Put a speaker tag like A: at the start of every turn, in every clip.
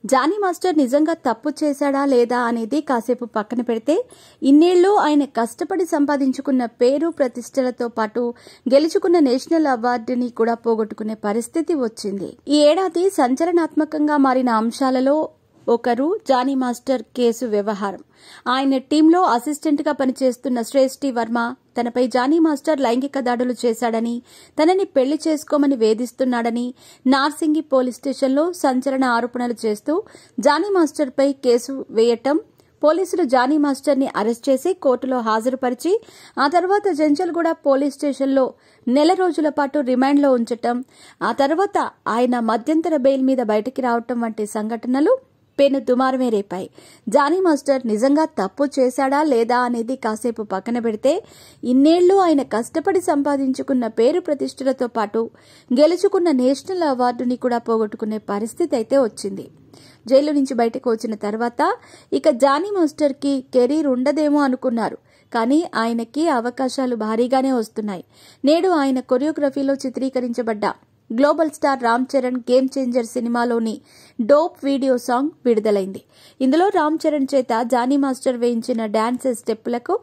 A: Johnny master నిజంగా తప్పు చేశాడా లేదా అనేది కాసేపు పక్కన పెడితే ఇన్నేళ్లు ఆయన కష్టపడి సంపాదించుకున్న పేరు ప్రతిష్టలతో పాటు గెలుచుకున్న నేషనల్ అవార్డుని కూడా పోగొట్టుకునే పరిస్థితి వచ్చింది. ఈ ఏడాది సంచలనాత్మకంగా మారిన అంశాలలో ఒకరు జానీ మాస్టర్ కేసు వ్యవహారం. ఆయన టీంలో అసిస్టెంట్ గా పనిచేస్తున్న శ్రేష్ఠి వర్మ తనపై జానీ మాస్టర్ లైంగిక దాడులు చేశాడని, తనని పెళ్లి చేసుకోమని వేధిస్తున్నాడని నార్సింగి పోలీస్ స్టేషన్లో సంచలన ఆరోపణలు చేస్తూ జానీ మాస్టర్పై కేసు వేయటం, పోలీసులు జానీ మాస్టర్ ని అరెస్ట్ చేసి కోర్టులో హాజరుపరిచి ఆ తర్వాత జంజల్గూడ పోలీస్ స్టేషన్లో 1 నెల రోజుల పాటు రిమాండ్లో ఉంచటం, ఆ తర్వాత ఆయన మధ్యంతర బెయిల్ మీద బయటికి రావటం వంటి సంఘటనలు పెను దుమారమే రేపాయి. జానీ మాస్టర్ నిజంగా తప్పు చేశాడా లేదా అనేది కాసేపు పక్కన పెడితే ఇన్నేళ్లు ఆయన కష్టపడి సంపాదించుకున్న పేరు ప్రతిష్టలతో పాటు గెలుచుకున్న నేషనల్ అవార్డుని కూడా పోగొట్టుకునే పరిస్థితి అయితే వచ్చింది. జైలు నుంచి బయటకు వచ్చిన తర్వాత ఇక జానీ మాస్టర్ కి కెరీర్ ఉండదేమో అనుకున్నారు. కానీ ఆయనకి అవకాశాలు భారీగానే వస్తున్నాయి. నేడు ఆయన కొరియోగ్రఫీలో చిత్రీకరించబడ్డ global star Ram Charan game changer సినిమాలోని డోప్ వీడియో సాంగ్ విడుదలైంది. ఇందులో రామ్ చరణ్ చేత జానీ మాస్టర్ వేయించిన డాన్స్ స్టెప్పులకు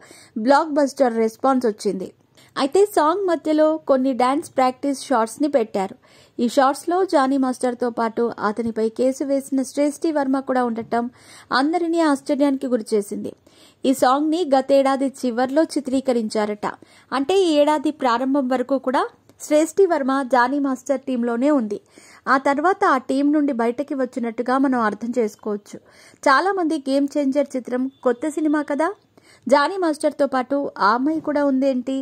A: బ్లాక్ బస్టర్ రెస్పాన్స్ వచ్చింది. అయితే సాంగ్ మధ్యలో కొన్ని డాన్స్ ప్రాక్టీస్ షార్ట్స్ ని పెట్టారు. ఈ షార్ట్స్ లో జానీ మాస్టర్ తో పాటు అతనిపై కేసు వేసిన శ్రేష్ఠి వర్మ కూడా ఉండటం అందరినీ ఆశ్చర్యానికి గురిచేసింది. ఈ సాంగ్ ని గతేడాది చివర్లో చిత్రీకరించారట. అంటే ఈ ఏడాది ప్రారంభం వరకు కూడా శ్రేష్ఠి వర్మ జానీ మాస్టర్ టీంలోనే ఉంది. ఆ తర్వాత ఆ టీం నుండి బయటకి వచ్చినట్టుగా మనం అర్థం చేసుకోవచ్చు. చాలా మంది గేమ్ చేంజర్ చిత్రం కొత్త సినిమా కదా, జానీ మాస్టర్తో పాటు ఆ అమ్మాయి కూడా ఉందేంటి,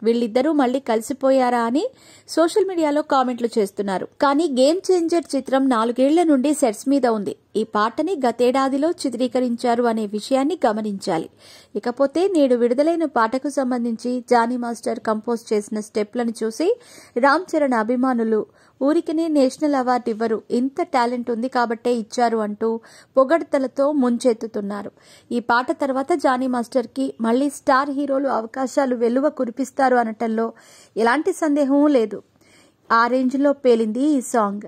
A: వీళ్ళిద్దరూ మళ్లీ కలిసిపోయారా అని సోషల్ మీడియాలో కామెంట్లు చేస్తున్నారు. కానీ గేమ్ చేంజర్ చిత్రం 4 ఏళ్ల నుండి సెట్స్ మీద ఉంది. ఈ పాటని గతేడాదిలో చిత్రీకరించారు అనే విషయాన్ని గమనించాలి. ఇకపోతే నేడు విడుదలైన పాటకు సంబంధించి జానీ మాస్టర్ కంపోజ్ చేసిన స్టెప్లను చూసి రామ్ చరణ్ అభిమానులు ఊరికనే నేషనల్ అవార్డు ఇవ్వరు, ఇంత టాలెంట్ ఉంది కాబట్టే ఇచ్చారు అంటూ పొగడ్తలతో ముంచెత్తుతున్నారు. ఈ పాట తర్వాత జానీ మాస్టర్ కి మళ్లీ స్టార్ హీరోలు అవకాశాలు వెల్లువ కురిపిస్తారు అనటంలో ఎలాంటి సందేహమూ లేదు. ఆ రేంజ్లో పేలింది ఈ సాంగ్.